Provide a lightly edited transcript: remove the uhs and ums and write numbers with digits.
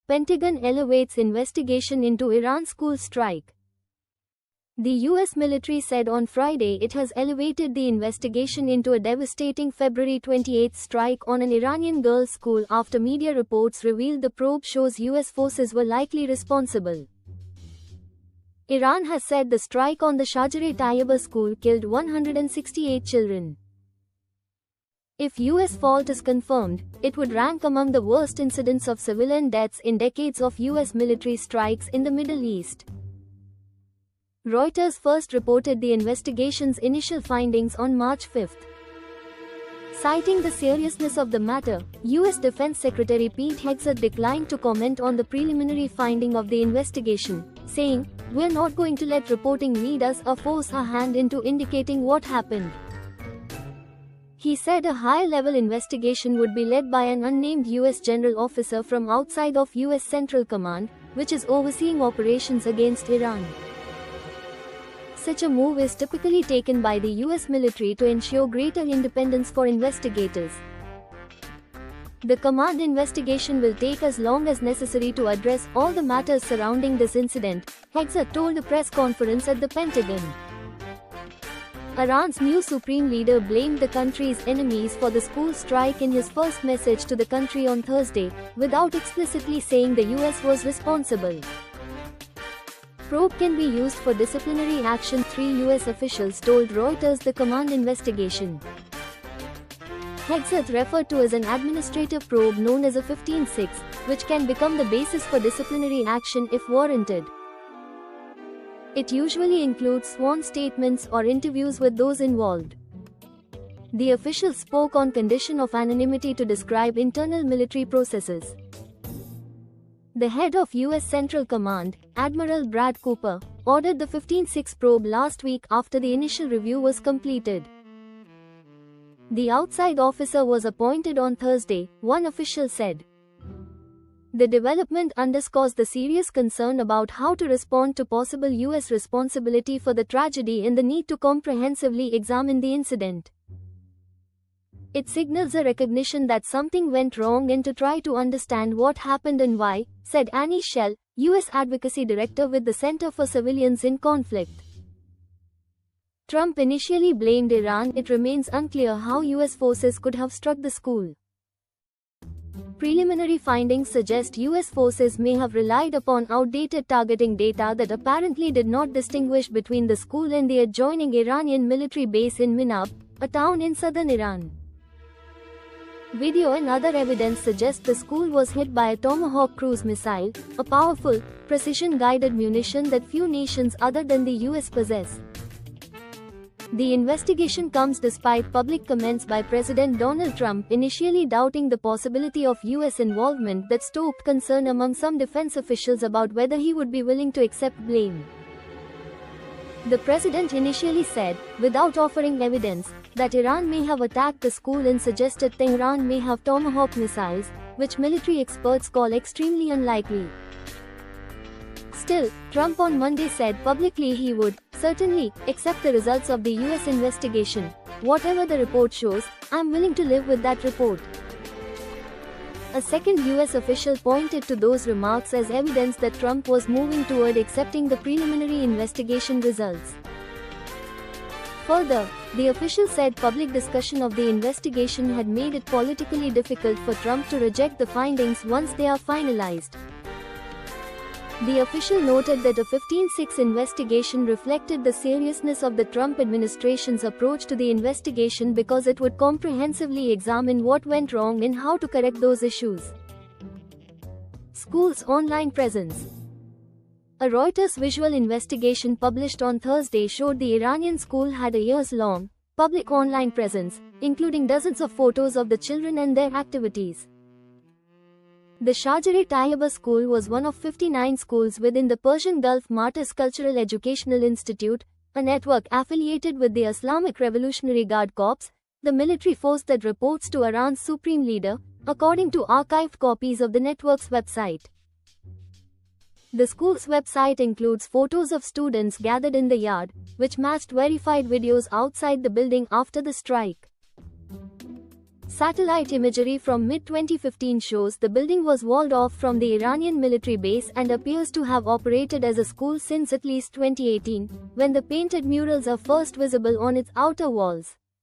Pentagon elevates investigation into Iran school strike. The U.S. military said on Friday it has elevated the investigation into a devastating February 28 strike on an Iranian girls' school after media reports revealed the probe shows U.S. forces were likely responsible. Iran has said the strike on the Shajar-e-Tayyiba school killed 168 children. If U.S. fault is confirmed, it would rank among the worst incidents of civilian deaths in decades of U.S. military strikes in the Middle East. Reuters first reported the investigation's initial findings on March 5. Citing the seriousness of the matter, U.S. Defense Secretary Pete Hegseth declined to comment on the preliminary finding of the investigation, saying, "We're not going to let reporting lead us or force our hand into indicating what happened." He said a high-level investigation would be led by an unnamed U.S. general officer from outside of U.S. Central Command, which is overseeing operations against Iran. Such a move is typically taken by the U.S. military to ensure greater independence for investigators. The command investigation will take as long as necessary to address all the matters surrounding this incident, Hegseth told a press conference at the Pentagon. Iran's new supreme leader blamed the country's enemies for the school strike in his first message to the country on Thursday, without explicitly saying the U.S. was responsible. Probe can be used for disciplinary action, 3 U.S. officials told Reuters the command investigation. Hegseth referred to as an administrative probe known as a 15-6, which can become the basis for disciplinary action if warranted. It usually includes sworn statements or interviews with those involved. The official spoke on condition of anonymity to describe internal military processes. The head of U.S. Central Command, Admiral Brad Cooper, ordered the 15-6 probe last week after the initial review was completed. The outside officer was appointed on Thursday, one official said. The development underscores the serious concern about how to respond to possible U.S. responsibility for the tragedy and the need to comprehensively examine the incident. It signals a recognition that something went wrong and to try to understand what happened and why, said Annie Schell, U.S. Advocacy Director with the Center for Civilians in Conflict. Trump initially blamed Iran. It remains unclear how U.S. forces could have struck the school. Preliminary findings suggest U.S. forces may have relied upon outdated targeting data that apparently did not distinguish between the school and the adjoining Iranian military base in Minab, a town in southern Iran. Video and other evidence suggest the school was hit by a Tomahawk cruise missile, a powerful, precision-guided munition that few nations other than the U.S. possess. The investigation comes despite public comments by President Donald Trump initially doubting the possibility of U.S. involvement that stoked concern among some defense officials about whether he would be willing to accept blame. The president initially said, without offering evidence, that Iran may have attacked the school and suggested Tehran may have Tomahawk missiles, which military experts call extremely unlikely. Still, Trump on Monday said publicly he would, certainly, accept the results of the U.S. investigation. Whatever the report shows, I'm willing to live with that report. A second U.S. official pointed to those remarks as evidence that Trump was moving toward accepting the preliminary investigation results. Further, the official said public discussion of the investigation had made it politically difficult for Trump to reject the findings once they are finalized. The official noted that a 15-6 investigation reflected the seriousness of the Trump administration's approach to the investigation because it would comprehensively examine what went wrong and how to correct those issues. School's online presence. A Reuters visual investigation published on Thursday showed the Iranian school had a years-long, public online presence, including dozens of photos of the children and their activities. The Shajar-e-Tayyiba school was one of 59 schools within the Persian Gulf Martyrs Cultural Educational Institute, a network affiliated with the Islamic Revolutionary Guard Corps, the military force that reports to Iran's supreme leader, according to archived copies of the network's website. The school's website includes photos of students gathered in the yard, which matched verified videos outside the building after the strike. Satellite imagery from mid-2015 shows the building was walled off from the Iranian military base and appears to have operated as a school since at least 2018, when the painted murals are first visible on its outer walls.